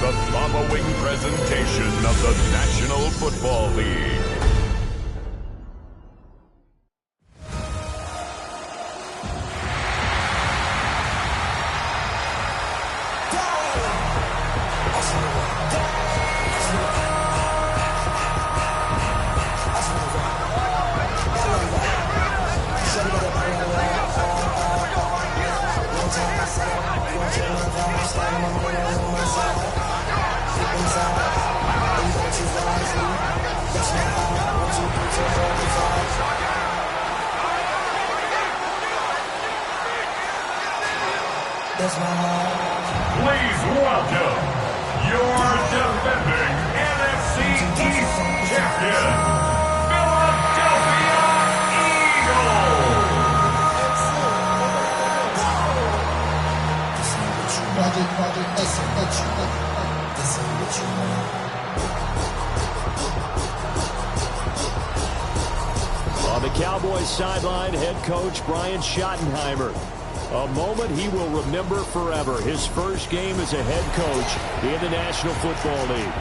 the following presentation of the National Football League. Please welcome your defending NFC East champion, Philadelphia Eagles. On the Cowboys sideline, head coach Brian Schottenheimer. A moment he will remember forever. His first game as a head coach in the National Football League.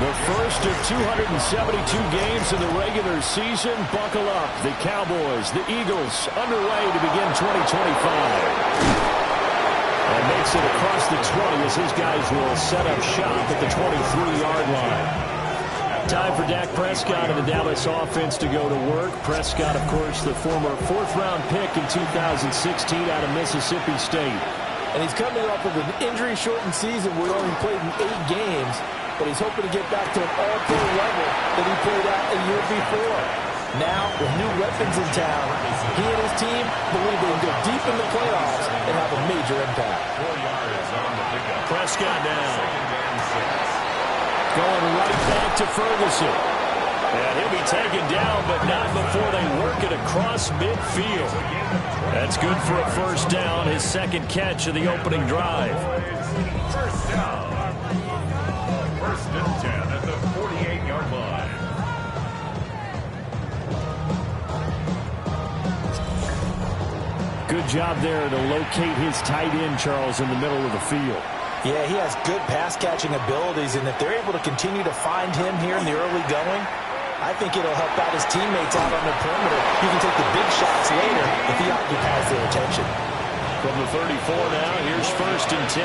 The first of 272 games in the regular season. Buckle up. The Cowboys, the Eagles, underway to begin 2025. And makes it across the 20 as his guys will set up shop at the 23-yard line. Time for Dak Prescott and the Dallas offense to go to work. Prescott, of course, the former fourth-round pick in 2016 out of Mississippi State. And he's coming off of an injury-shortened season where he only played in 8 games, but he's hoping to get back to an all-pro level that he played at a year before. Now, with new weapons in town, he and his team believe they can go deep in the playoffs and have a major impact. Prescott now. Going right back to Ferguson. And he'll be taken down, but not before they work it across midfield. That's good for a first down, his second catch of the opening drive. First down. First and 10 at the 48-yard line. Good job there to locate his tight end, Charles, in the middle of the field. Yeah, he has good pass-catching abilities, and if they're able to continue to find him here in the early going, I think it'll help out his teammates out on the perimeter. He can take the big shots later if he occupies their attention. From the 34 now, here's first and 10.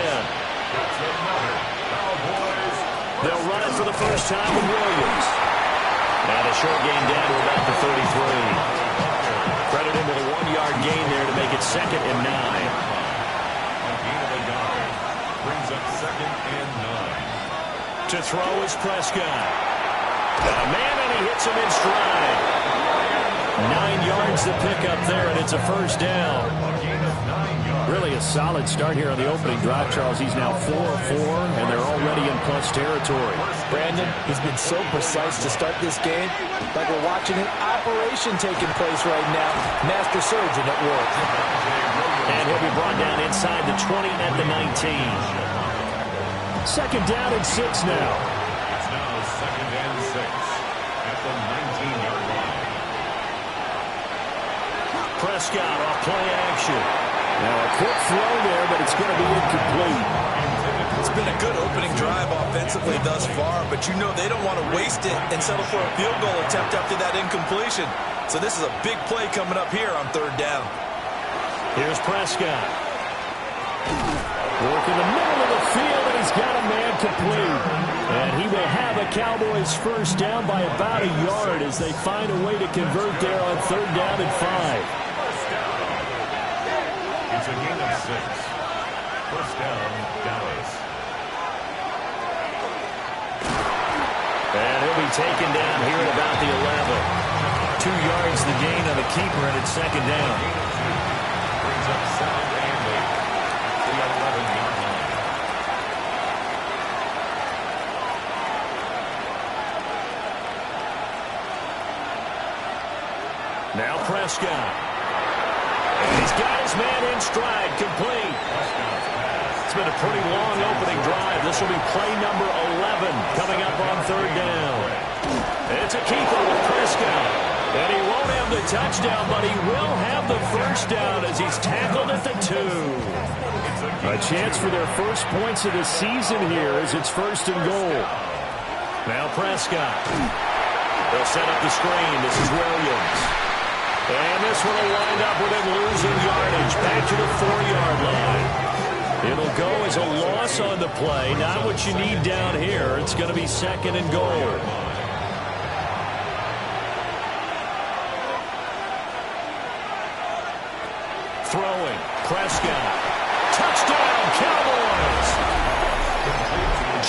They'll run it for the first time with Williams. Now the short gain down to about the 33. Credit him with a 1-yard gain there to make it second and 9. Brings up second and 9. To throw is Prescott. Man, and he hits him in stride. 9 yards to pick up there, and it's a first down. Really a solid start here on the opening drive, Charles. He's now 4 of 4, and they're already in plus territory. Brandon, he's been so precise to start this game, like we're watching an operation taking place right now. Master surgeon at work. And he'll be brought down inside the 20 at the 19. Second down and 6 now. It's now second and 6 at the 19-yard line. Prescott off play action. Now a quick throw there, but it's going to be incomplete. It's been a good opening drive offensively thus far, but you know they don't want to waste it and settle for a field goal attempt after that incompletion. So this is a big play coming up here on third down. Here's Prescott. Work in the middle of the field, and he's got a man complete. And he will have a Cowboys first down by about a yard as they find a way to convert there on third down and 5. It's a gain of 6. First down, Dallas. And he'll be taken down here at about the 11. 2 yards the gain on the keeper, and it's second down. Brings up second and 8 at the 11-yard line. Now Prescott. And he's got his man in stride, complete. It's been a pretty long opening drive. This will be play number 11 coming up on third down. It's a keeper with Prescott. And he won't have the touchdown, but he will have the first down as he's tackled at the 2. A chance for their first points of the season here as it's 1st and goal. Now Prescott. They'll set up the screen. This is Williams. And this one will wind up with him losing yardage back to the 4-yard line. It'll go as a loss on the play. Not what you need down here. It's going to be 2nd and goal. Throwing. Prescott. Touchdown, Cowboys!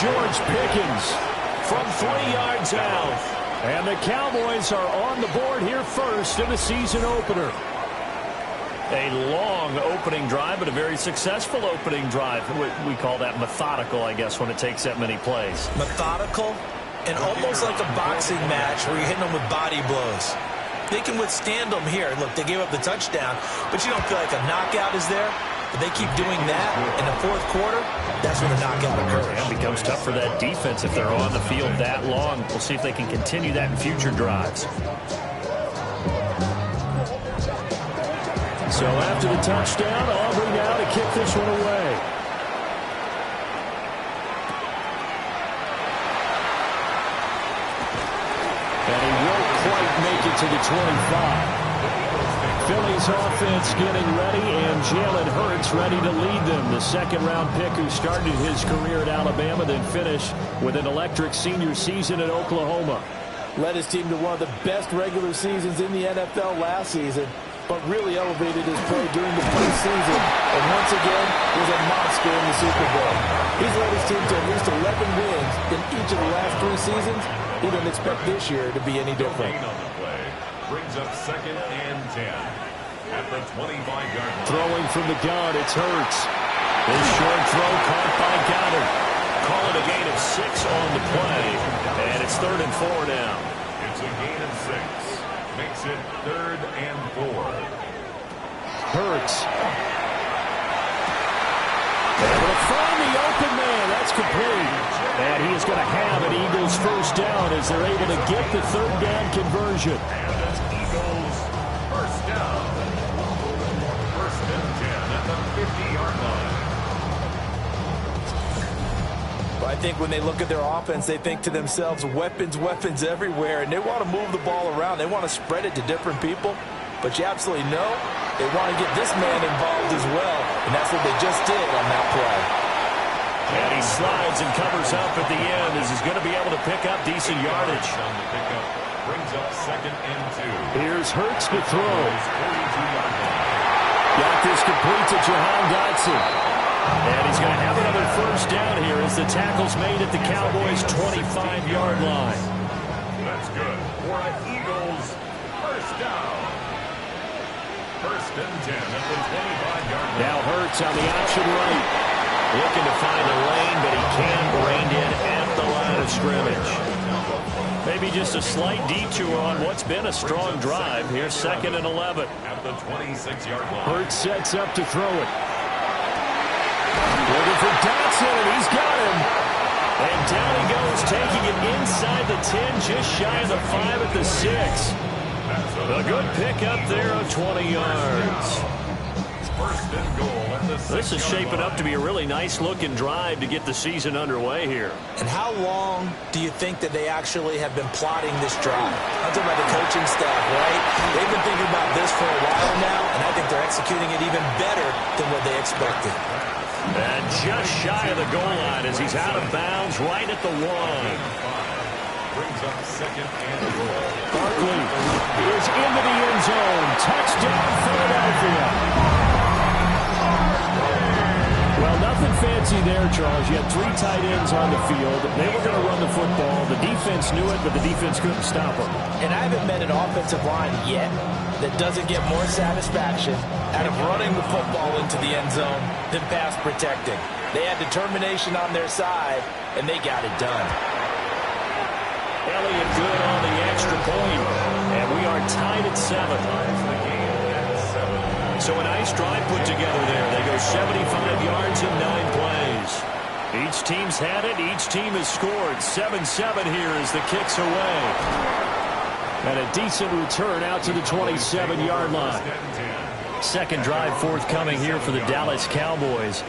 George Pickens from 3 yards out. And the Cowboys are on the board here first in the season opener. A long opening drive, but a very successful opening drive. We call that methodical, I guess, when it takes that many plays. Methodical and almost like a boxing match where you're hitting them with body blows. They can withstand them here. Look, they gave up the touchdown, but you don't feel like a knockout is there. But they keep doing that in the 4th quarter, that's when the knockout occurs. It becomes tough for that defense if they're on the field that long. We'll see if they can continue that in future drives. So after the touchdown, Aubrey now to kick this one away. And he won't quite make it to the 25. Philly's offense getting ready, and Jalen Hurts ready to lead them. The 2nd-round pick who started his career at Alabama, then finished with an electric senior season at Oklahoma. Led his team to one of the best regular seasons in the NFL last season, but really elevated his play during the postseason, and once again was a monster in the Super Bowl. He's led his team to at least 11 wins in each of the last 3 seasons. He doesn't expect this year to be any different. Brings up 2nd and 10 at the 25-yard line. Throwing from the gun, it's Hurts. His short throw caught by Goddard. Call it a gain of 6 on the play, and it's 3rd and 4 now. It's a gain of 6. Makes it 3rd and 4. Hurts. Able to find the open man. That's complete. And he is going to have an Eagles first down as they're able to get the 3rd down conversion. Eagles first down. 1st and 10 at the 50-yard line. Well, I think when they look at their offense, they think to themselves, weapons, weapons everywhere, and they want to move the ball around. They want to spread it to different people, but you absolutely know they want to get this man involved as well, and that's what they just did on that play. And he slides and covers up at the end as he's going to be able to pick up decent yardage. Brings up 2nd and 2. Here's Hurts to throw. Got this complete to Jahan Dotson. And he's going to have another first down here as the tackle's made at the Cowboys' 25-yard line. That's good for an Eagles first down. 1st and 10 at the 25-yard line. Now Hurts on the option right. Looking to find a lane, but he can't reined in at the line of scrimmage. Maybe just a slight detour on what's been a strong drive. Here's 2nd and 11. At the 26-yard line. Hurts sets up to throw it. Looking for Dotson, and he's got him. And down he goes, taking it inside the 10, just shy of the 5 at the 6. A good pick up there of 20 yards. 1st and goal at the 6-yard line. This is shaping up to be a really nice-looking drive to get the season underway here. And how long do you think that they actually have been plotting this drive? I'm talking about the coaching staff, right? They've been thinking about this for a while now, and I think they're executing it even better than what they expected. And just shy of the goal line as he's out of bounds right at the 1. Brings up 2nd and goal. Barkley is into the end zone. Touchdown, Philadelphia. Well, nothing fancy there, Charles. You had 3 tight ends on the field. They were going to run the football. The defense knew it, but the defense couldn't stop them. And I haven't met an offensive line yet that doesn't get more satisfaction out of running the football into the end zone than pass protecting. They had determination on their side, and they got it done. Elliott good on the extra point, and we are tied at 7. So a nice drive put together there. They go 75 yards in 9 plays. Each team's had it. Each team has scored. 7-7 here as the kick's away. And a decent return out to the 27-yard line. Second drive forthcoming here for the Dallas Cowboys.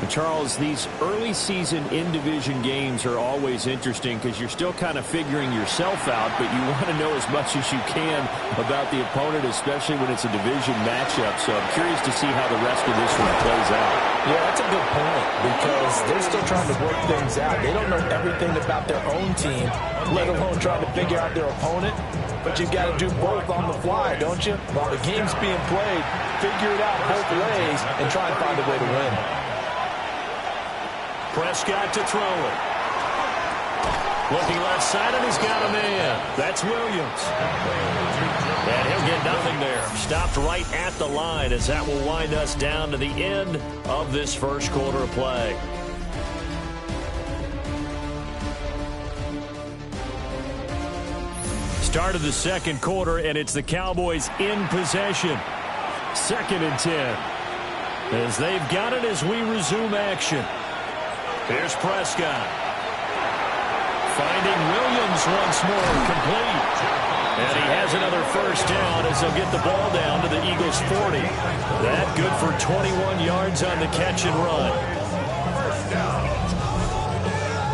And Charles, these early season in-division games are always interesting because you're still kind of figuring yourself out, but you want to know as much as you can about the opponent, especially when it's a division matchup. So I'm curious to see how the rest of this one plays out. Yeah, that's a good point because they're still trying to work things out. They don't know everything about their own team, let alone trying to figure out their opponent. But you've got to do both on the fly, don't you? While the game's being played, figure it out both ways and try and find a way to win. Prescott to throw it. Looking left side, and he's got a man. That's Williams. And he'll get nothing there. Stopped right at the line as that will wind us down to the end of this first quarter of play. Start of the second quarter, and it's the Cowboys in possession. 2nd and 10. As they've got it as we resume action. Here's Prescott. Finding Williams once more, complete. And he has another first down as they'll get the ball down to the Eagles' 40. That good for 21 yards on the catch and run. First down.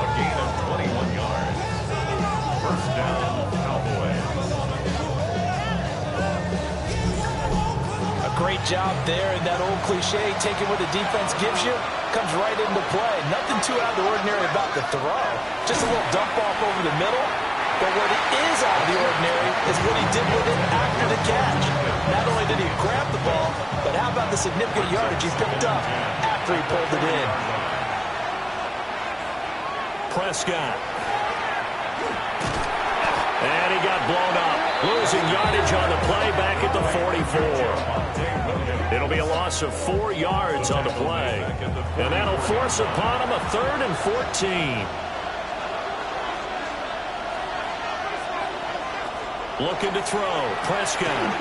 A gain of 21 yards. First down, Cowboys. A great job there, and that old cliche, taking what the defense gives you, comes right into play. Nothing too out of the ordinary about the throw. Just a little dump off over the middle. But what is out of the ordinary is what he did with it after the catch. Not only did he grab the ball, but how about the significant yardage he picked up after he pulled it in. Prescott. And he got blown up. Losing yardage on the play back at the 44. It'll be a loss of 4 yards on the play. And that'll force upon him a 3rd and 14. Looking to throw. Prescott.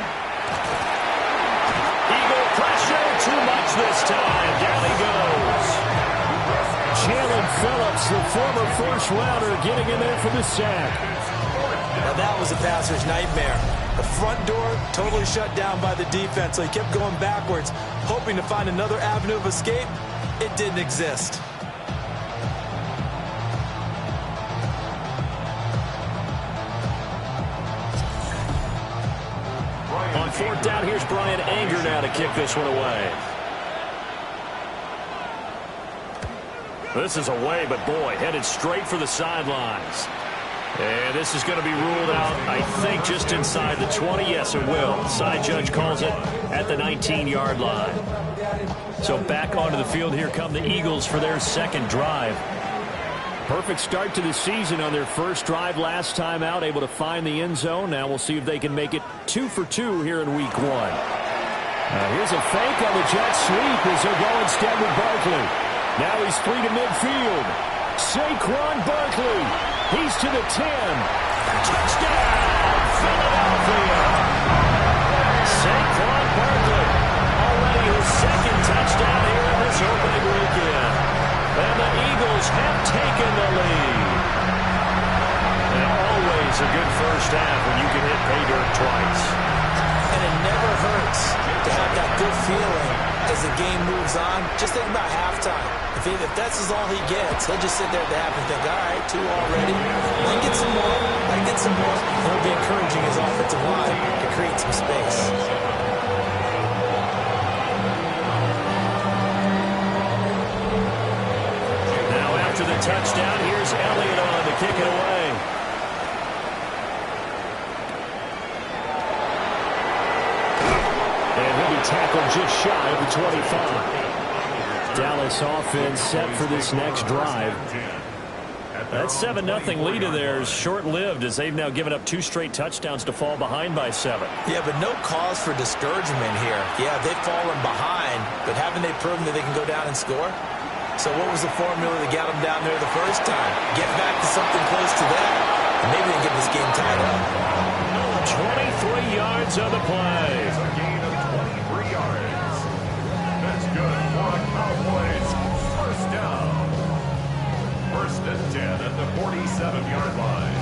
Eagle pressure. Too much this time. Down he goes. Jalen Phillips, the former first-rounder, getting in there for the sack. Now that was a passer's nightmare. The front door totally shut down by the defense, so he kept going backwards, hoping to find another avenue of escape. It didn't exist. On 4th down, here's Brian Anger now to kick this one away. This is away, but boy, headed straight for the sidelines. And this is going to be ruled out, I think, just inside the 20. Yes, it will. Side judge calls it at the 19-yard line. So back onto the field, here come the Eagles for their second drive. Perfect start to the season on their first drive last time out, able to find the end zone. Now we'll see if they can make it 2 for 2 here in week 1. Here's a fake on the jet sweep as they'll go instead with Barkley. Now he's 3 to midfield. Saquon Barkley. He's to the 10. Touchdown, Philadelphia. Saquon Barkley. Already his 2nd touchdown here in this opening weekend. And the Eagles have taken the lead. And always a good first half when you can hit pay dirt twice. And it never hurts to have that good feeling as the game moves on. Just think about halftime. If that's all he gets, he'll just sit there at the half and think, all right, 2 already. I get some more. I get some more. And he'll be encouraging his offensive line to create some space. Now after the touchdown, here's Elliott on to kick it away. And he'll be tackled just shy of the 25. Dallas offense set for this next drive. That 7-0 lead of theirs short-lived as they've now given up 2 straight touchdowns to fall behind by 7. Yeah, but no cause for discouragement here. Yeah, they've fallen behind, but haven't they proven that they can go down and score? So what was the formula that got them down there the first time? Get back to something close to that, and maybe they can get this game tied up. 23 yards on the play. A gain of 23 yards. That's good for a Cowboys first down. 1st and 10 at the 47-yard line.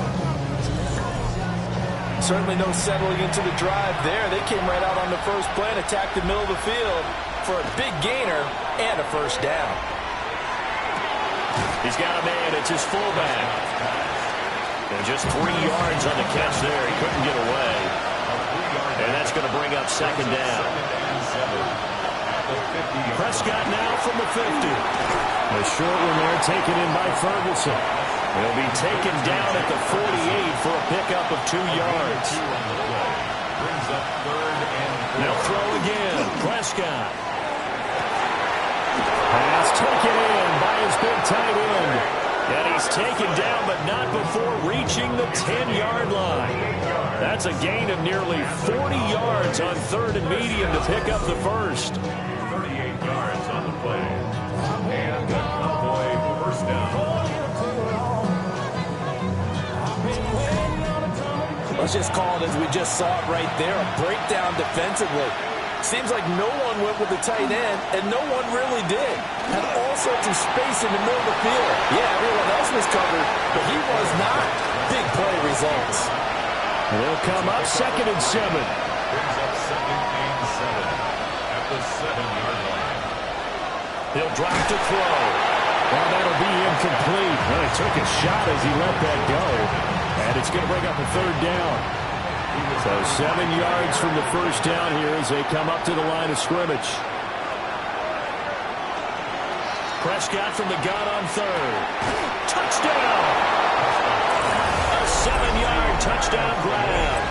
Certainly no settling into the drive there. They came right out on the first play and attacked the middle of the field for a big gainer and a first down. He's got a man. It's his fullback. And just 3 yards on the catch there. He couldn't get away. And that's going to bring up second down. Prescott now from the 50. A short one there taken in by Ferguson. He'll be taken down at the 48 for a pickup of 2 yards. They'll throw again. Prescott. Pass taken in by his big tight end. And he's taken down, but not before reaching the 10-yard line. That's a gain of nearly 40 yards on 3rd and medium to pick up the first. 38 yards on the play. And a Cowboy first down. Let's just call it as we just saw it right there, a breakdown defensively. Seems like no one went with the tight end, and no one really did. Had all sorts of space in the middle of the field. Yeah, everyone else was covered, but he was not. Big play results. They'll come up 2nd and 7. Brings up 2nd and 7 at the 7-yard line. He'll drop to throw. Well, that'll be incomplete. Well, he took a shot as he let that go. And it's going to bring up a 3rd down. So 7 yards from the first down here as they come up to the line of scrimmage. Prescott from the gun on 3rd. Touchdown! A 7-yard touchdown grab.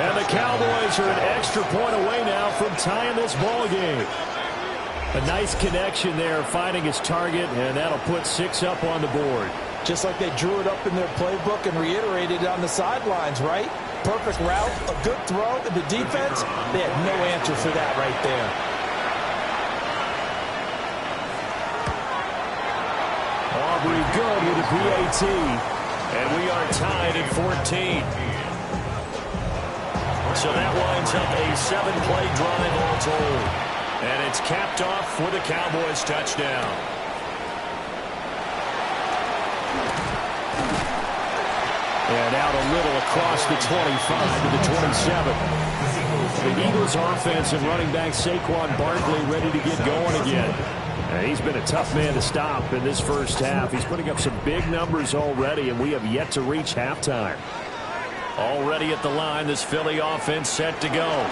And the Cowboys are an extra point away now from tying this ball game. A nice connection there, finding his target, and that'll put 6 up on the board. Just like they drew it up in their playbook and reiterated it on the sidelines, right? Perfect route, a good throw, and the defense, they had no answer for that right there. Aubrey good with a PAT, and we are tied at 14. So that winds up a 7-play drive all told. And it's capped off with a Cowboys touchdown. And out a little across the 25 to the 27. The Eagles offense and running back Saquon Barkley ready to get going again. He's been a tough man to stop in this first half. He's putting up some big numbers already, and we have yet to reach halftime. Already at the line, this Philly offense set to go.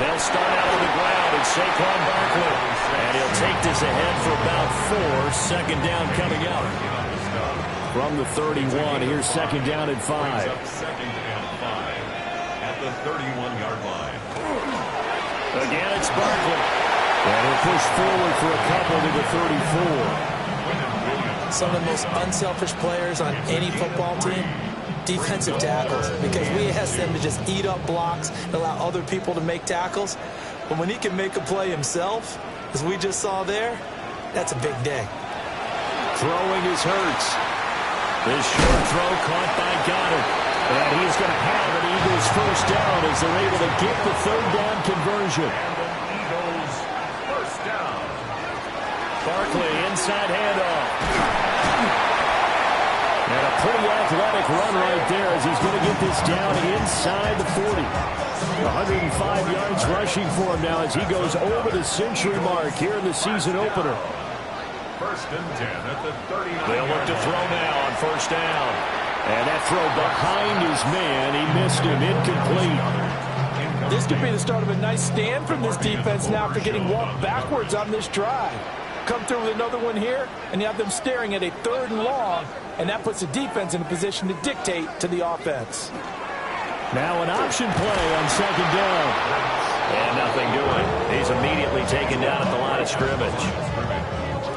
They'll start out on the ground, and Saquon Barkley. And he'll take this ahead for about 4. 2nd down coming up. From the 31, here's 2nd down and 5. 2nd and 5 at the 31-yard line. Again, it's Barkley. And he'll push forward for a couple to the 34. Some of the most unselfish players on any football team, defensive tackles, because we ask them to just eat up blocks and allow other people to make tackles. But when he can make a play himself, as we just saw there, that's a big day. Throwing is Hurts. This short throw caught by Goddard. And he's going to have an Eagles first down as they're able to get the 3rd down conversion. Eagles first down. Barkley inside handoff. And a pretty athletic run right there as he's going to get this down inside the 40. 105 yards rushing for him now as he goes over the century mark here in the season opener. 1st and 10 at the 39. They'll look to throw now on first down. And that throw behind his man, he missed him, incomplete. This could be the start of a nice stand from this defense now after getting walked backwards on this drive. Come through with another one here, and you have them staring at a 3rd and long, and that puts the defense in a position to dictate to the offense. Now an option play on 2nd down. And nothing doing. He's immediately taken down at the line of scrimmage.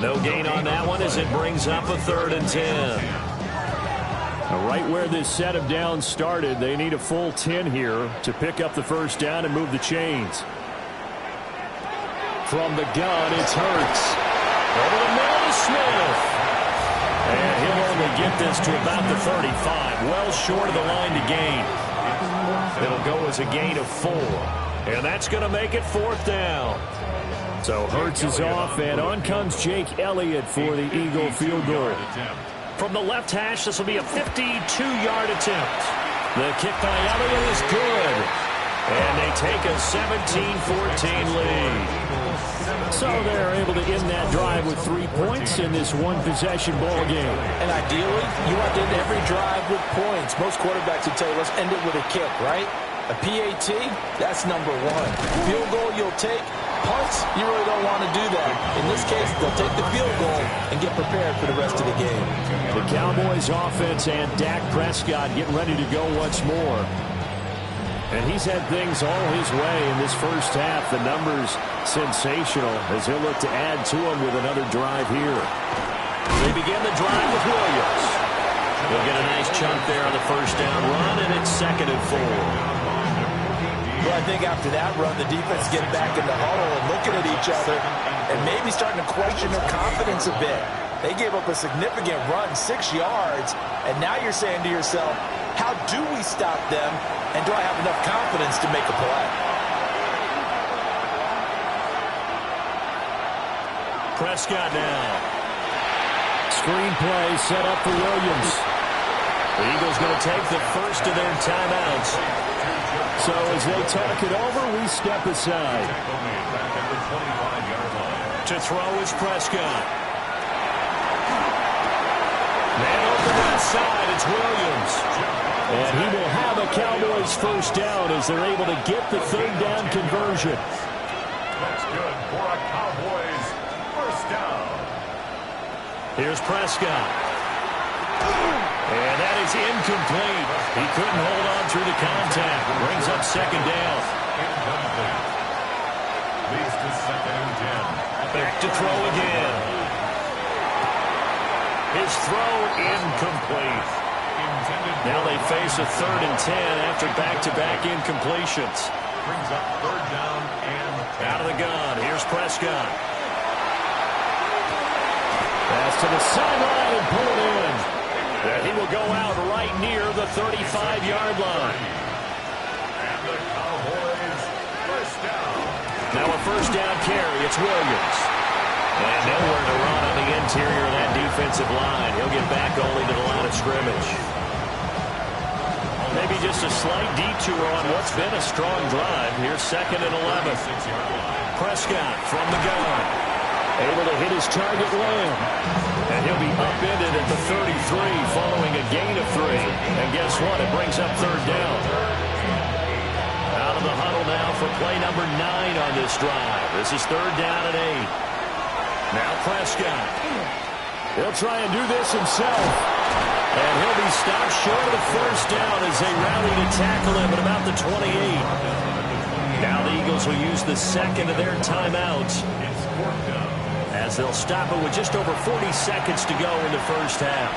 No gain on that one as it brings up a 3rd and 10. Now right where this set of downs started, they need a full 10 here to pick up the first down and move the chains. From the gun, it's Hurts. Over the middle to Smith. And he'll only get this to about the 35. Well short of the line to gain. It'll go as a gain of 4. And that's going to make it 4th down. So Hurts is off, and on comes Jake Elliott for the Eagle field goal. From the left hash, this will be a 52-yard attempt. The kick by Elliott is good. And they take a 17-14 lead. So they're able to end that drive with 3 points in this one-possession ball game. And ideally, you want to end every drive with points. Most quarterbacks would tell you, let's end it with a kick, right? A PAT, that's number one. Field goal you'll take. Punts, you really don't want to do that. In this case, they'll take the field goal and get prepared for the rest of the game. The Cowboys offense and Dak Prescott getting ready to go once more. And he's had things all his way in this first half. The numbers sensational as he'll look to add to them with another drive here. They begin the drive with Williams. He'll get a nice chunk there on the first down run, and it's 2nd and 4. Well, I think after that run, the defense getting back in the huddle and looking at each other and maybe starting to question their confidence a bit. They gave up a significant run, 6 yards, and now you're saying to yourself, how do we stop them, and do I have enough confidence to make a play? Prescott now. Screen play set up for Williams. The Eagles going to take the first of their timeouts. So as they talk it over, we step aside. To throw is Prescott. Man open that side, it's Williams. And he will have a Cowboys first down as they're able to get the 3rd down conversion. That's good for a Cowboys first down. Here's Prescott. And that is incomplete. He couldn't hold on through the contact. Brings up 2nd down. Incomplete. Leads to 2nd and 10. Back to throw again. His throw incomplete. Now they face a 3rd and 10 after back-to-back incompletions. Brings up 3rd down and 10. Out of the gun. Here's Prescott. Pass to the sideline and pull it in. And he will go out right near the 35-yard line. And the Cowboys first down. Now a first down carry. It's Williams. And nowhere to run on the interior of that defensive line. He'll get back only to the line of scrimmage. Maybe just a slight detour on what's been a strong drive. Here's 2nd and 11. Prescott from the gun. Able to hit his target Lamb. And he'll be upended at the 33 following a gain of 3. And guess what? It brings up 3rd down. Out of the huddle now for play number 9 on this drive. This is 3rd down and 8. Now Prescott. He'll try and do this himself. And he'll be stopped short of the first down as they rally to tackle him at about the 28. Now the Eagles will use the 2nd of their timeouts as they'll stop it with just over 40 seconds to go in the first half.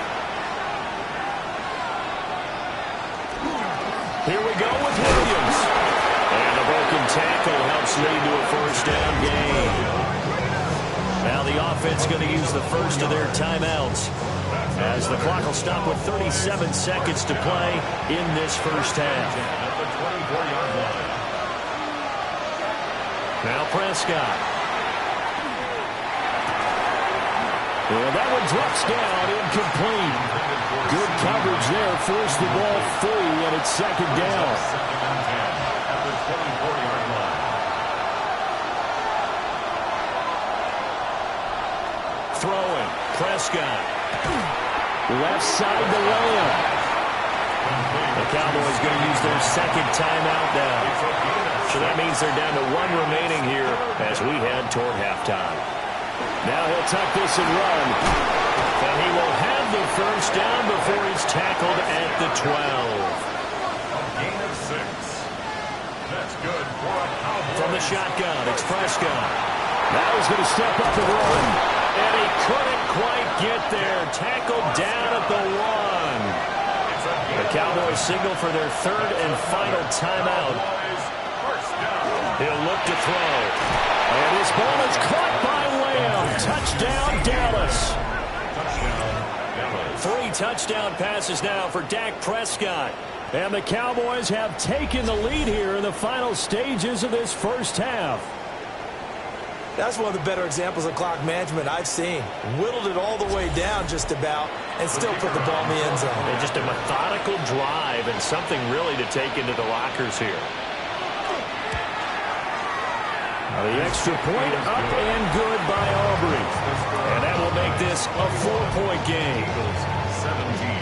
Here we go with Williams. And a broken tackle helps lead to a first down gain. Now the offense going to use the first of their timeouts as the clock will stop with 37 seconds to play in this first half. Now Prescott. Well, that one drops down, incomplete. Good coverage there, forced the ball free, and it's 2nd down. At the 24-yard line. Throwing, Prescott. Left side to Lamb. The Cowboys going to use their 2nd timeout now. So that means they're down to 1 remaining here as we head toward halftime. Now he'll tuck this and run. And he will have the first down before he's tackled at the 12. A gain of 6. That's good for a Cowboys. From the shotgun, it's Prescott. Now he's going to step up and run. And he couldn't quite get there. Tackled down at the 1. The Cowboys signal for their 3rd and final timeout. He'll look to throw. And his ball is caught by Lamb. Touchdown, Dallas. 3 touchdown passes now for Dak Prescott. And the Cowboys have taken the lead here in the final stages of this first half. That's one of the better examples of clock management I've seen. Whittled it all the way down just about and still put the ball in the end zone. And just a methodical drive and something really to take into the lockers here. The extra point up and good by Aubrey. And that will make this a 4-point game. 17.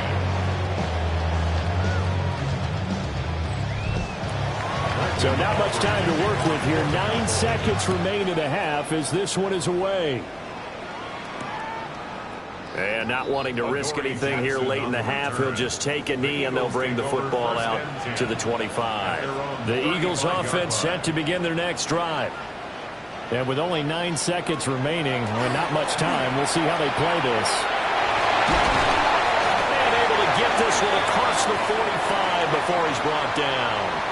So not much time to work with here. 9 seconds remain in the half as this one is away. And not wanting to risk anything here late in the half, he'll just take a knee and they'll bring the football out to the 25. The Eagles offense set to begin their next drive. And with only 9 seconds remaining, and not much time, we'll see how they play this. And able to get this one across the 45 before he's brought down.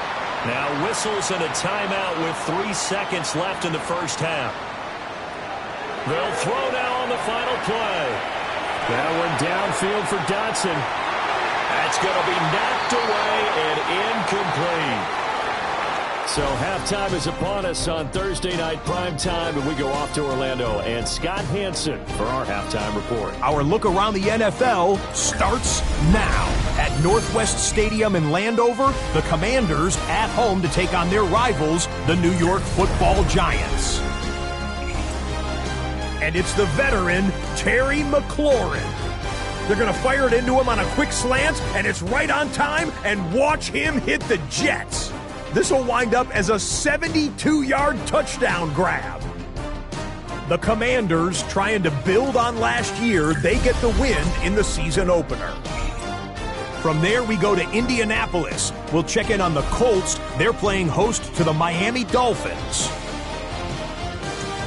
Now whistles and a timeout with 3 seconds left in the first half. They'll throw now on the final play. That one downfield for Dotson. That's going to be knocked away and incomplete. So halftime is upon us on Thursday night primetime, and we go off to Orlando. And Scott Hansen for our halftime report. Our look around the NFL starts now. At Northwest Stadium in Landover, the Commanders at home to take on their rivals, the New York Football Giants. And it's the veteran, Terry McLaurin. They're going to fire it into him on a quick slant, and it's right on time, and watch him hit the Jets. This will wind up as a 72-yard touchdown grab. The Commanders, trying to build on last year, they get the win in the season opener. From there, we go to Indianapolis. We'll check in on the Colts. They're playing host to the Miami Dolphins.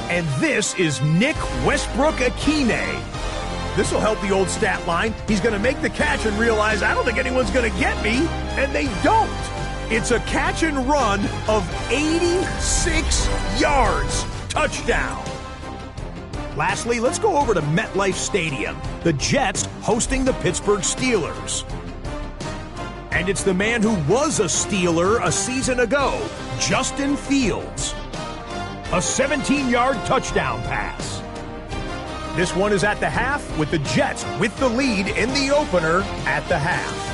And this is Nick Westbrook-Akine. This will help the old stat line. He's going to make the catch and realize, I don't think anyone's going to get me, and they don't. It's a catch and run of 86 yards. Touchdown. Lastly, let's go over to MetLife Stadium. The Jets hosting the Pittsburgh Steelers. And it's the man who was a Steeler a season ago, Justin Fields. A 17-yard touchdown pass. This one is at the half with the Jets with the lead in the opener at the half.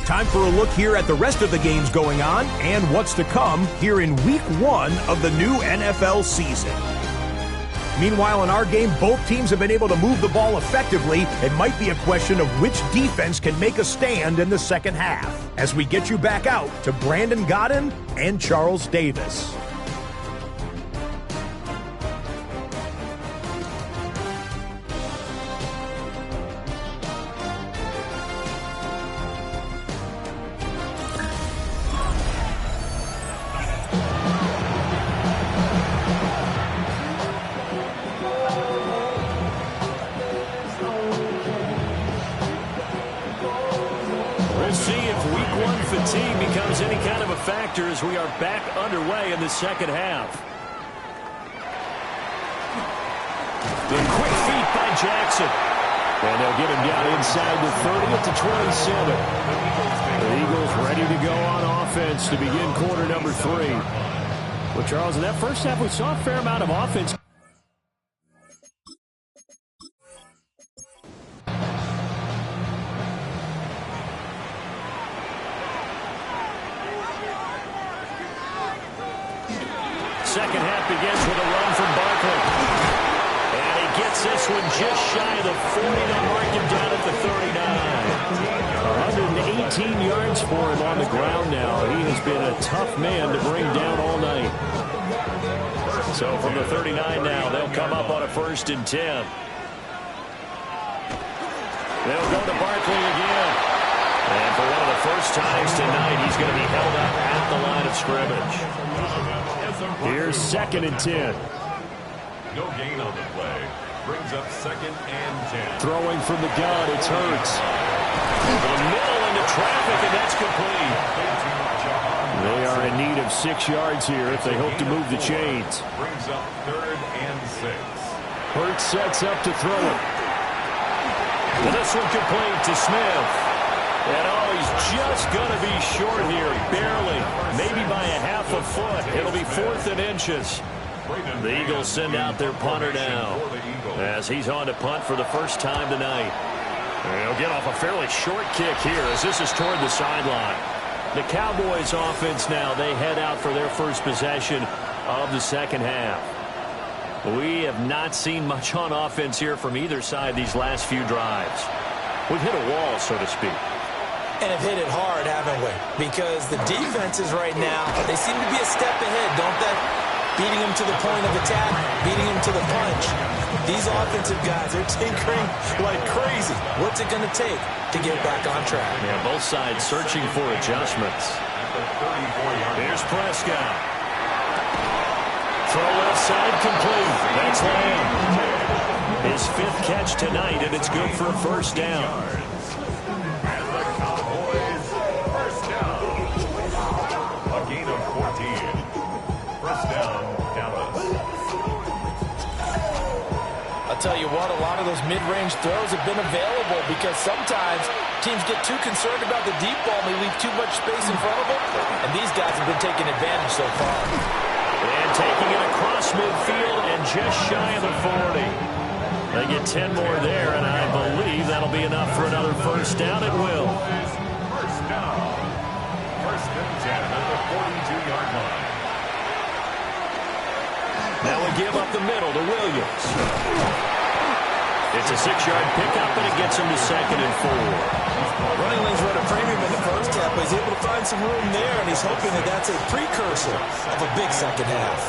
Time for a look here at the rest of the games going on and what's to come here in Week 1 of the new NFL season. Meanwhile, in our game, both teams have been able to move the ball effectively. It might be a question of which defense can make a stand in the second half. As we get you back out to Brandon Godden and Charles Davis. As we are back underway in the second half. The quick feet by Jackson. And they'll get him down inside the 30 to 27. The Eagles ready to go on offense to begin quarter number 3. Well, Charles, in that first half, we saw a fair amount of offense. Second half begins with a run from Barkley. And he gets this one just shy of the 40 to mark him down at the 39. 118 yards for him on the ground now. He has been a tough man to bring down all night. So from the 39 now, they'll come up on a 1st and 10. They'll go to Barkley again. And for one of the first times tonight, he's going to be held up at the line of scrimmage. Here's 2nd and 10. No gain on the play. Brings up 2nd and 10. Throwing from the gun, it's Hurts. The middle into traffic, and that's complete. They are in need of 6 yards here if they hope to move the chains. Brings up 3rd and 6. Hurts sets up to throw it. And this one complete to Smith. And he's just going to be short here, barely, maybe by a half a foot. It'll be 4th and inches. The Eagles send out their punter now as he's on to punt for the first time tonight. He'll get off a fairly short kick here as this is toward the sideline. The Cowboys offense now, they head out for their first possession of the second half. We have not seen much on offense here from either side these last few drives. We've hit a wall, so to speak. And have hit it hard, haven't we? Because the defenses right now, they seem to be a step ahead, don't they? Beating them to the point of attack, beating them to the punch. These offensive guys, they're tinkering like crazy. What's it going to take to get back on track? Yeah, both sides searching for adjustments. Here's Prescott. Throw left side complete. That's Lamb. His fifth catch tonight, and it's good for a first down. I'll tell you what, a lot of those mid-range throws have been available because sometimes teams get too concerned about the deep ball and they leave too much space in front of them, and these guys have been taking advantage so far. And taking it across midfield and just shy of the 40. They get 10 more there, and I believe that'll be enough for another first down. It will. First down. First and 10 at the 42-yard line. Now we give up the middle to Williams. It's a 6-yard pickup, and it gets him to 2nd and 4. Running lanes run a premium in the first half, but he's able to find some room there, and he's hoping that that's a precursor of a big second half.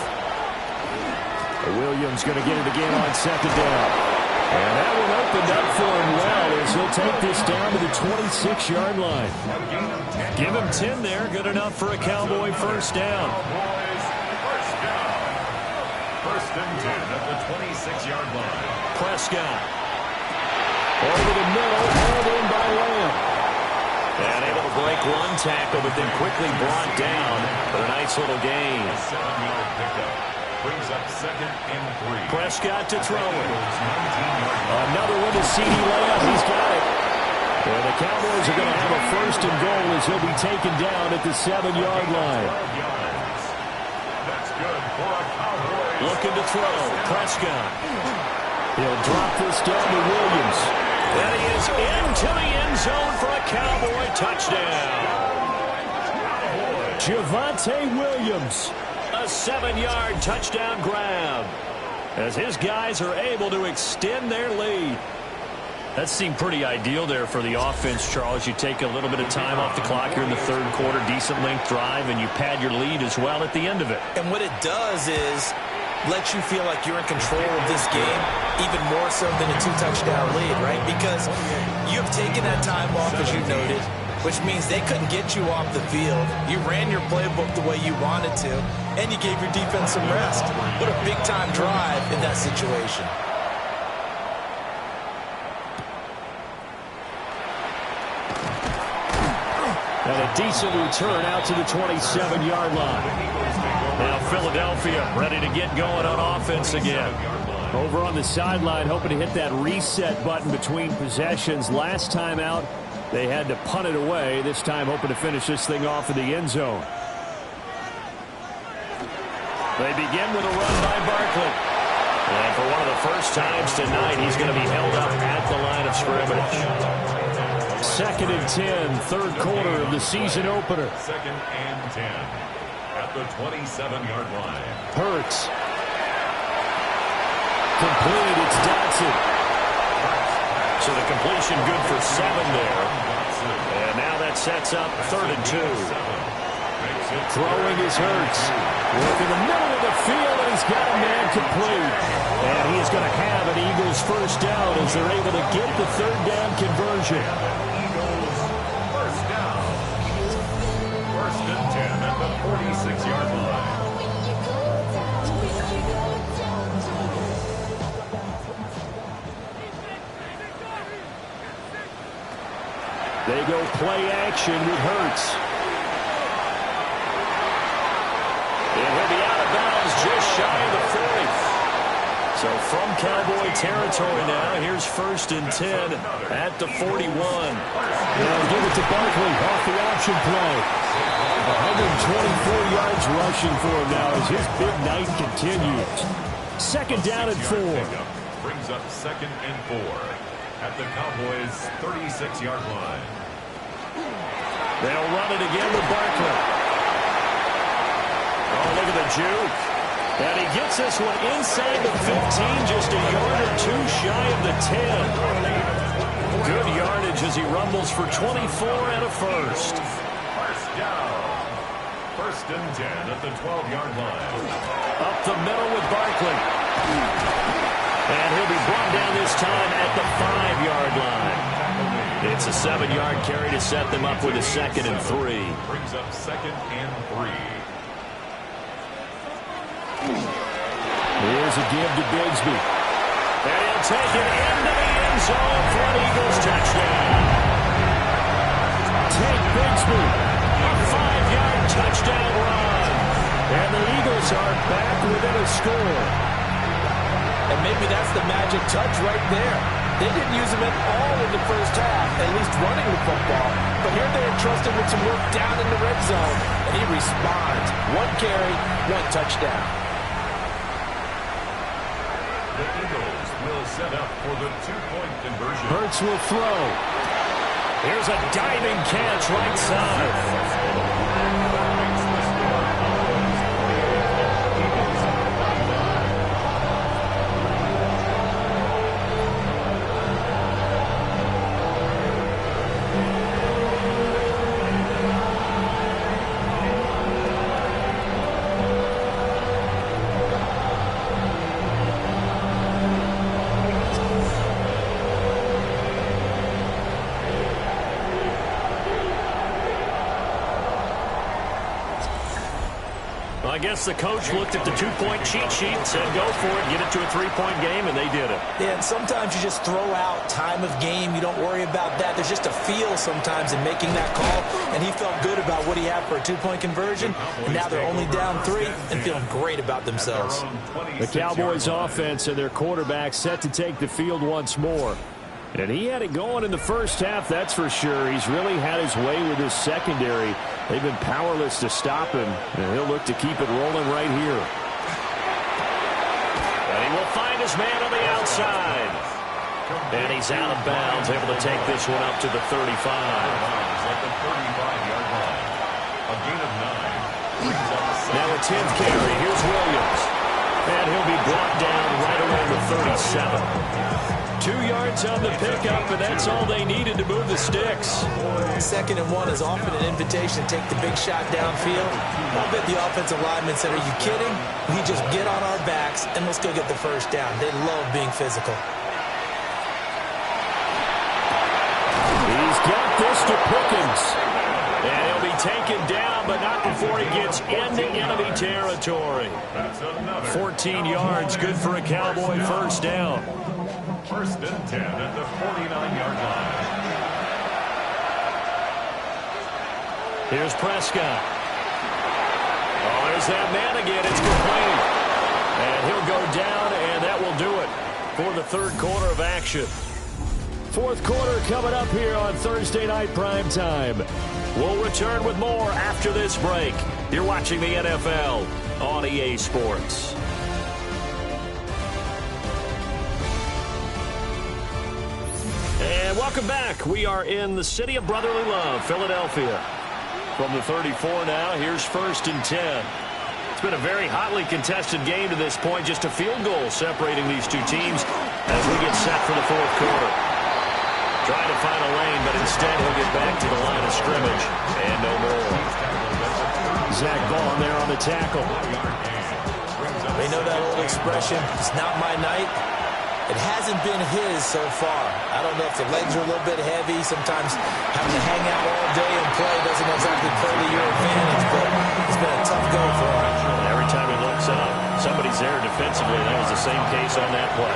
Williams going to get it again on 2nd down. And that one opened up for him well as he'll take this down to the 26-yard line. Give him 10 there, good enough for a Cowboy first down. First and 10 at the 26-yard line. Prescott. Over the middle, hauled in by Lamb. And able to break one tackle, but then quickly brought down. But a nice little gain. 7-yard pickup. Brings up 2nd and 3. Prescott to throw it. Another one to C.D. Lamb. He's got it. And the Cowboys are going to have a first and goal as he'll be taken down at the 7-yard line. That's good for a Cowboy. Looking to throw. Prescott. He'll drop this down to Williams. And he is into the end zone for a Cowboy touchdown. Javonte Williams. A 7-yard touchdown grab as his guys are able to extend their lead. That seemed pretty ideal there for the offense, Charles. You take a little bit of time off the clock here in the third quarter, decent length drive, and you pad your lead as well at the end of it. And what it does is let you feel like you're in control of this game, even more so than a 2-touchdown lead, right? Because you have taken that time off, as you noted, which means they couldn't get you off the field. You ran your playbook the way you wanted to, and you gave your defense some rest. What a big-time drive in that situation. And a decent return out to the 27-yard line. Now Philadelphia ready to get going on offense again. Over on the sideline, hoping to hit that reset button between possessions. Last time out, they had to punt it away. This time hoping to finish this thing off in the end zone. They begin with a run by Barkley. And for one of the first times tonight, he's going to be held up at the line of scrimmage. 2nd and 10, third quarter of the season opener. 2nd and 10 at the 27-yard line. Hurts. Complete, it's Dotson. So the completion good for 7 there. And now that sets up 3rd and 2. Throwing is Hurts. Work in the middle of the field, and he's got a man complete. And he is going to have an Eagles first down as they're able to get the 3rd down conversion. Eagles first down. 1st and 10 at the 46-yard line. They go play action with Hurts. And he'll be out of bounds just shy of the 40. So So from Cowboy territory now, here's 1st and 10 at the 41. They'll give it to Barkley off the option play. 124 yards rushing for him now as his big night continues. 2nd down and 4. Brings up 2nd and 4 at the Cowboys' 36-yard line. They'll run it again with Barkley. Oh, look at the juke. And he gets this one inside the 15, just a yard or two shy of the 10. Good yardage as he rumbles for 24 and a first. First down. 1st and 10 at the 12-yard line. Up the middle with Barkley. And he'll be brought down this time at the 5-yard line. It's a 7-yard carry to set them up with a 2nd and 3. Brings up 2nd and 3. Here's a give to Bigsby. And he'll take it into the end zone for an Eagles touchdown. Take Bigsby. A 5-yard touchdown run. And the Eagles are back within a score. And maybe that's the magic touch right there. They didn't use him at all in the first half, at least running the football. But here they entrusted with some work down in the red zone, and he responds. 1 carry, 1 touchdown. The Eagles will set up for the 2-point conversion. Hurts will throw. Here's a diving catch right side. I guess the coach looked at the 2-point cheat sheet and said, go for it, get it to a 3-point game, and they did it. Yeah, and sometimes you just throw out time of game. You don't worry about that. There's just a feel sometimes in making that call, and he felt good about what he had for a 2-point conversion, and now they're only down 3 and feeling great about themselves. The Cowboys offense and their quarterback set to take the field once more. And he had it going in the first half, that's for sure. He's really had his way with his secondary. They've been powerless to stop him, and he'll look to keep it rolling right here. And he will find his man on the outside. And he's out of bounds, able to take this one up to the 35. At the 35-yard line. A gain of 9. Now a 10th carry. Here's Williams. And he'll be brought down right around the 37. 2 yards on the pickup, and that's all they needed to move the sticks. 2nd and 1 is often an invitation to take the big shot downfield. I'll bet the offensive lineman said, are you kidding? We just get on our backs, and let's go get the first down. They love being physical. He's got this to Pickens. And he'll be taken down, but not before he gets into enemy territory. 14 yards, good for a Cowboy first down. 1st and 10 at the 49-yard line. Here's Prescott. Oh, there's that man again. It's complete. And he'll go down, and that will do it for the 3rd quarter of action. 4th quarter coming up here on Thursday Night Prime Time. We'll return with more after this break. You're watching the NFL on EA Sports. And welcome back. We are in the city of brotherly love, Philadelphia. From the 34 now, here's 1st and 10. It's been a very hotly contested game to this point. Just a field goal separating these two teams as we get set for the 4th quarter. Trying to find a lane, but instead he'll get back to the line of scrimmage. And no more. Zach Vaughn there on the tackle. They know that old expression, it's not my night. It hasn't been his so far. I don't know if the legs are a little bit heavy. Sometimes having to hang out all day and play doesn't exactly play to your advantage, but it's been a tough go for him. Every time he looks up, somebody's there defensively. That was the same case on that play.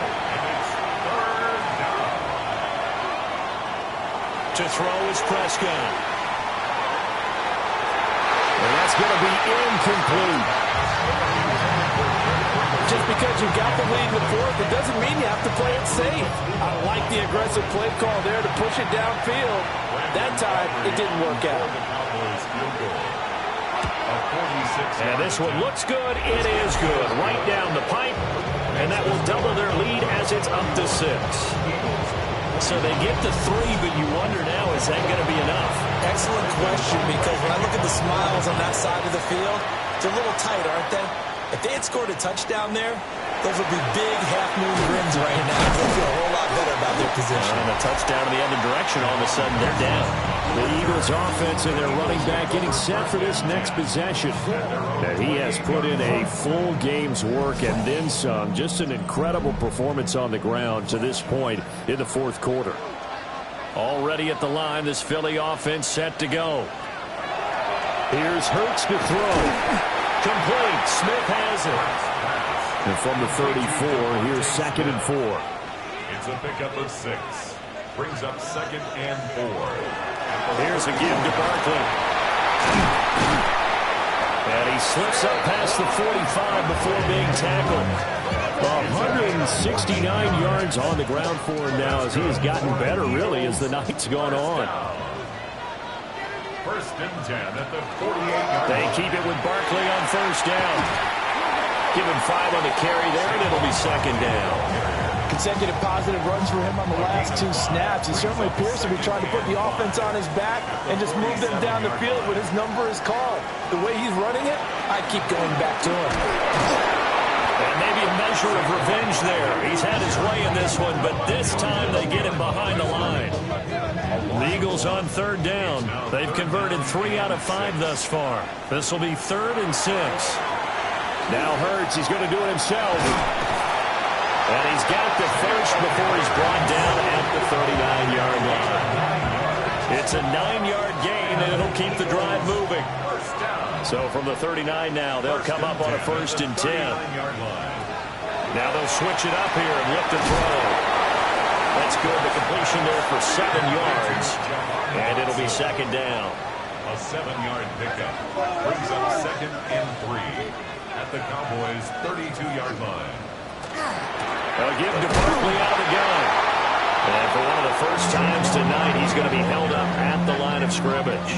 To throw is Prescott. And that's going to be incomplete. just because you got the lead in the fourth, it doesn't mean you have to play it safe. I like the aggressive play call there to push it downfield. That time, it didn't work out. And this one looks good. It is good. Right down the pipe. And that will double their lead as it's up to 6. So they get to 3, but you wonder now, is that going to be enough? Excellent question, because when I look at the smiles on that side of the field, they're a little tight, aren't they? If they had scored a touchdown there, those would be big half-moon grins right now. They'll feel a whole lot better about their position. And a touchdown in the other direction, all of a sudden they're down. The Eagles offense and their running back getting set for this next possession. Now he has put in a full game's work and then some. Just an incredible performance on the ground to this point in the fourth quarter. Already at the line, this Philly offense set to go. Here's Hurts to throw. Complete. Smith has it. And from the 34, here's 2nd and 4. It's a pickup of 6. Brings up 2nd and 4. Here's a give to Barkley. And he slips up past the 45 before being tackled. 169 yards on the ground for him now as he has gotten better, really, as the night's gone on. 1st and 10 at the 48-yard line. They keep it with Barkley on 1st down. Give him 5 on the carry there, and it'll be 2nd down. Consecutive positive runs for him on the last 2 snaps. He certainly appears to be trying to put the offense on his back and just move them down the field when his number is called. The way he's running it, I keep going back to him. And maybe a measure of revenge there. He's had his way in this one, but this time they get him behind the line. The Eagles on 3rd down. They've converted 3 out of 5 thus far. This will be 3rd and 6. Now Hurts, he's going to do it himself. And he's got the first before he's brought down at the 39-yard line. It's a 9-yard gain, and it'll keep the drive moving. So from the 39 now, they'll come up on a 1st and 10. Now they'll switch it up here and lift and throw. That's good. The completion there for 7 yards. And it'll be 2nd down. A 7-yard pickup. Brings up 2nd and 3. At the Cowboys' 32-yard line. They'll give to Barkley out of the gun. And for one of the first times tonight, he's going to be held up at the line of scrimmage.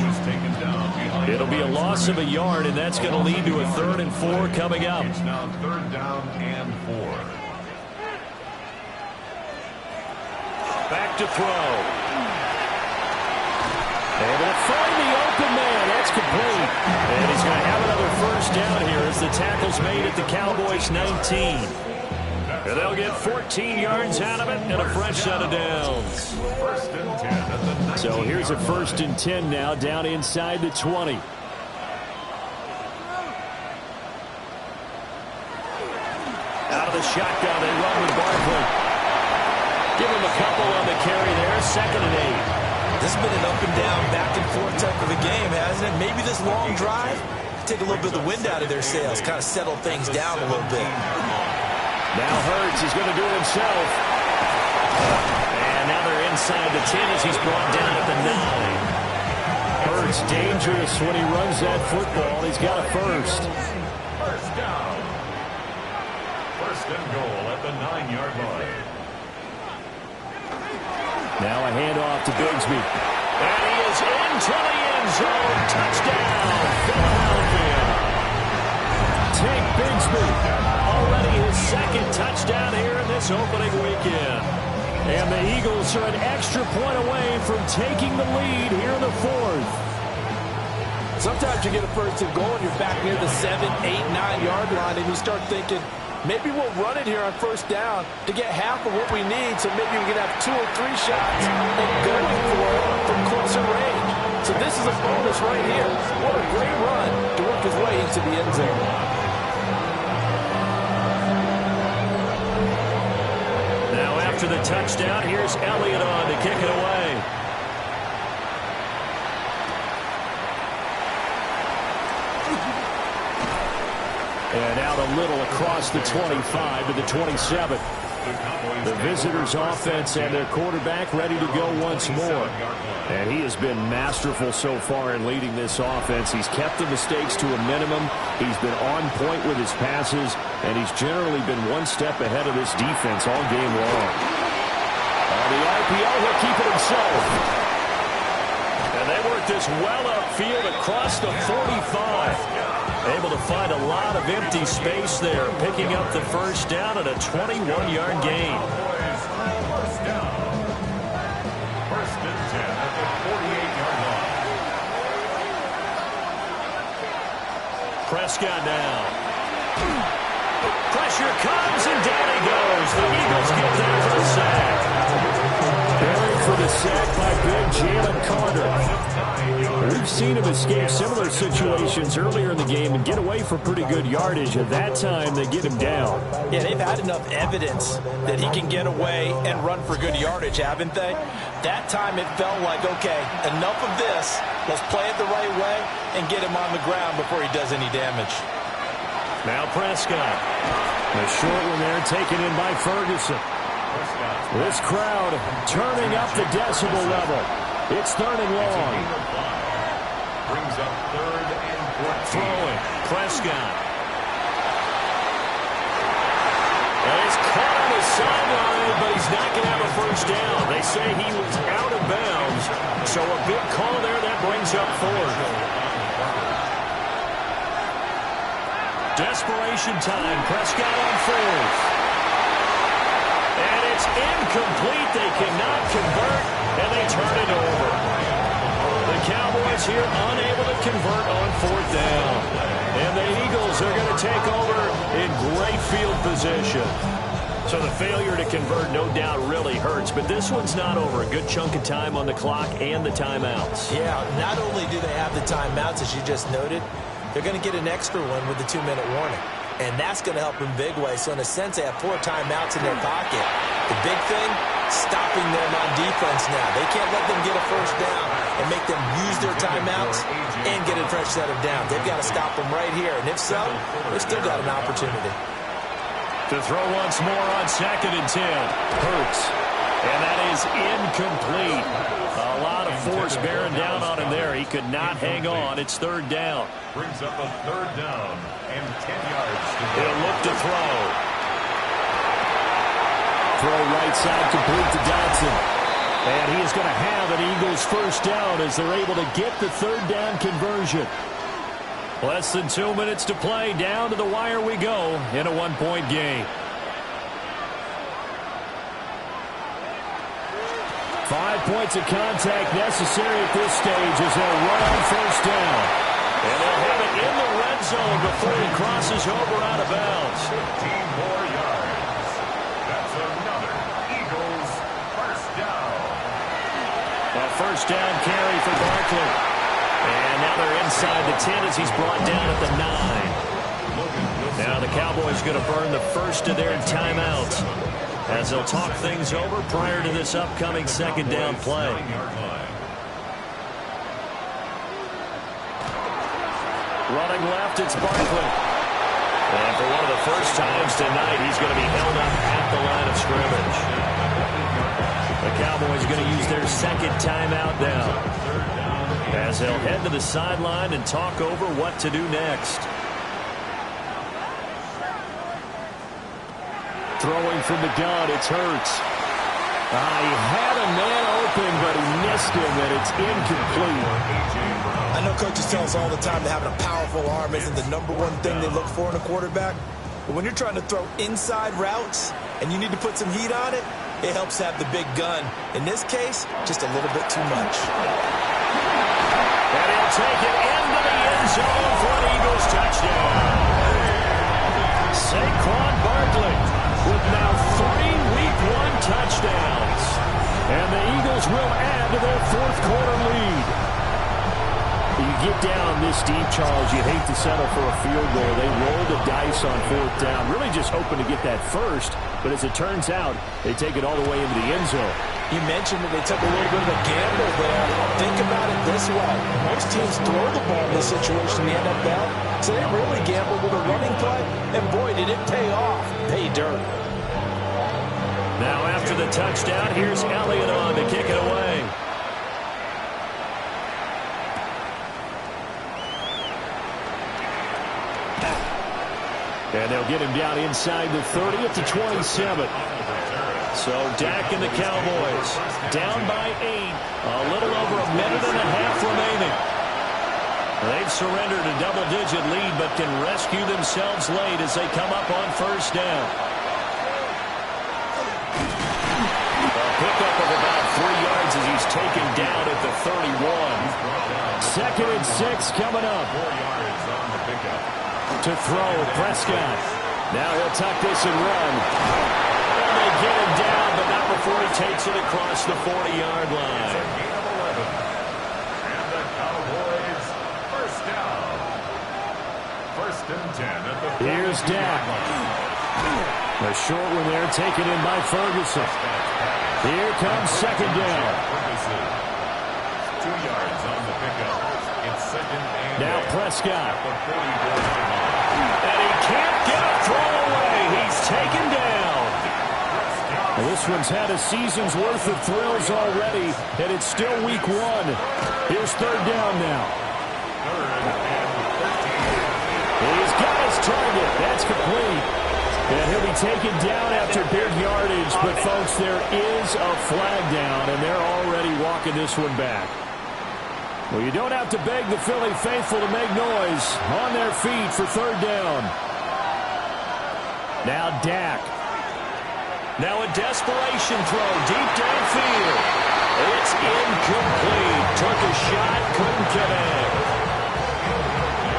It'll be a loss of a yard, and that's going to lead to a 3rd and 4 coming up. It's now 3rd down and 4. Back to throw. And they'll find the open man. That's complete. And he's going to have another 1st down here as the tackle's made at the Cowboys' 19. And they'll get 14 yards out of it and a fresh set of downs. 1st and 10 at the 19. So here's a 1st and 10 now down inside the 20. Out of the shotgun, they run with Barkley. Give him a couple on the carry there. 2nd and 8. This has been an up and down, back and forth type of a game, hasn't it? Maybe this long drive, take a little bit of the wind out of their sails, kind of settle things down a little bit. Now Hurts is going to do it himself. And now they're inside the 10 as he's brought down at the 9. Hurts dangerous when he runs that football. He's got a 1st. 1st down. 1st and goal at the 9-yard line. Now a handoff to Bigsby. And he is into the end zone. Touchdown, Philadelphia. Tank Bigsby. Already his 2nd touchdown here in this opening weekend. And the Eagles are an extra point away from taking the lead here in the 4th. Sometimes you get a 1st and goal and you're back near the 7, 8, 9-yard line and you start thinking, maybe we'll run it here on 1st down to get half of what we need, so maybe we can have 2 or 3 shots and going for it from closer range. So this is a bonus right here. What a great run to work his way into the end zone. Now after the touchdown, here's Elliott on to kick it away. And out a little across the 25 to the 27. The visitors' offense and their quarterback ready to go once more. And he has been masterful so far in leading this offense. He's kept the mistakes to a minimum. He's been on point with his passes, and he's generally been one step ahead of this defense all game long. On the RPO, he'll keep it himself. And they work this well upfield across the 45. Able to find a lot of empty space there, picking up the first down at a 21-yard gain. First down. First and 10 at the 48-yard line. Prescott now. Pressure comes, and down he goes. The Eagles get there for the sack. Buried for the sack by big Jalen Carter. We've seen him escape similar situations earlier in the game and get away for pretty good yardage. At that time, they get him down. Yeah, they've had enough evidence that he can get away and run for good yardage, haven't they? That time it felt like, okay, enough of this. Let's play it the right way and get him on the ground before he does any damage. Now Prescott. The short one there taken in by Ferguson. This crowd turning up the decibel level. It's 3rd and long. Brings up 3rd and 14. Throwing. Prescott. And it's caught on the sideline, but he's not going to have a first down. They say he was out of bounds. So a big call there that brings up 4th. Desperation time. Prescott on 4th. And it's incomplete. They cannot convert, and they turn it over. The Cowboys here unable to convert on 4th down. And the Eagles are going to take over in great field position. So the failure to convert no doubt really hurts, but this one's not over. A good chunk of time on the clock and the timeouts. Yeah, not only do they have the timeouts, as you just noted, they're going to get an extra one with the 2-minute warning. And that's going to help in big ways. So in a sense, they have 4 timeouts in their pocket. The big thing, stopping them on defense now. They can't let them get a first down and make them use their timeouts and get a fresh set of downs. They've got to stop them right here. And if so, they've still got an opportunity. To throw once more on 2nd and 10. Hurts. And that is incomplete. A lot of force bearing down on him there. He could not hang on. It's 3rd down. Brings up a 3rd down and 10 yards to go. He'll look to throw. Throw right side complete to Dodson. And he is going to have an Eagles first down as they're able to get the 3rd down conversion. Less than 2 minutes to play. Down to the wire we go in a 1-point game. 5 points of contact necessary at this stage as they'll run on first down. And they'll have it in the red zone before he crosses over out of bounds. 15 more yards. That's another Eagles first down. A first down carry for Barkley. And now they're inside the 10 as he's brought down at the 9. Now the Cowboys going to burn the first of their timeouts as they'll talk things over prior to this upcoming 2nd down play. Running left, it's Barkley. And for one of the first times tonight, he's going to be held up at the line of scrimmage. The Cowboys going to use their 2nd timeout now as they'll head to the sideline and talk over what to do next. Throwing from the gun, it's Hurts. He had a man open, but he missed him, and it's incomplete. I know coaches tell us all the time that having a powerful arm isn't the #1 thing they look for in a quarterback. But when you're trying to throw inside routes and you need to put some heat on it, it helps have the big gun. In this case, just a little bit too much. And he'll take it into the end zone for an Eagles touchdown. Saquon Barkley with now 3 Week 1 touchdowns. And the Eagles will add to their 4th quarter lead. You get down this deep, Charles, you hate to settle for a field goal. They roll the dice on 4th down, really just hoping to get that first. But as it turns out, they take it all the way into the end zone. You mentioned that they took a little bit of a gamble there. Think about it this way. Most teams throw the ball in this situation in the NFL, so they really gambled with a running play, and boy, did it pay off. Pay dirt. Now after the touchdown, here's Elliott on to kick it away. And they'll get him down inside the 30 at the 27. So Dak and the Cowboys down by 8. A little over a minute and a half remaining. They've surrendered a double-digit lead but can rescue themselves late as they come up on first down. A pickup of about 3 yards as he's taken down at the 31. 2nd and 6 coming up. 4 yards on the pickup. To throw, Prescott. Now he'll tuck this and run. And they get him down, but not before he takes it across the 40-yard line. It's a gain of 11. And the Cowboys first down. 1st and 10 at the 40. Here's Dak. A short one there taken in by Ferguson. Here comes 2nd down. 2 yards on the pickup. It's 2nd and Now Prescott. the 40. And he can't get a throw away. He's taken down. Well, this one's had a season's worth of thrills already, and it's still week 1. Here's 3rd down now. 3rd and 13. He's got his target. That's complete. And he'll be taken down after big yardage. But, folks, there is a flag down, and they're already walking this one back. Well, you don't have to beg the Philly faithful to make noise. On their feet for 3rd down. Now Dak. Now a desperation throw deep downfield. It's incomplete. Took a shot, couldn't connect.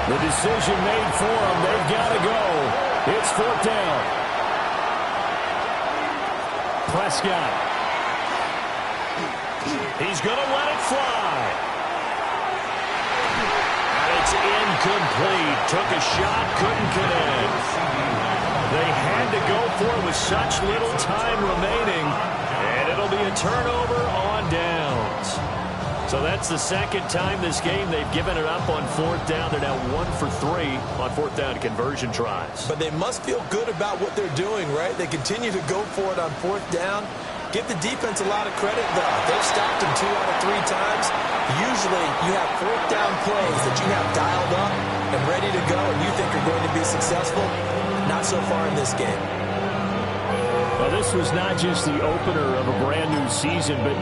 The decision made for them. They've got to go. It's 4th down. Prescott. He's going to let it fly. It's incomplete. Took a shot, couldn't connect. They had to go for it with such little time remaining, and it'll be a turnover on downs. So that's the 2nd time this game they've given it up on 4th down. They're now 1 for 3 on 4th down conversion tries. But they must feel good about what they're doing, right? They continue to go for it on 4th down. Give the defense a lot of credit, though. They've stopped them 2 out of 3 times. Usually, you have 4th down plays that you have dialed up and ready to go, and you think are going to be successful. Not so far in this game. Well, this was not just the opener of a brand new season, but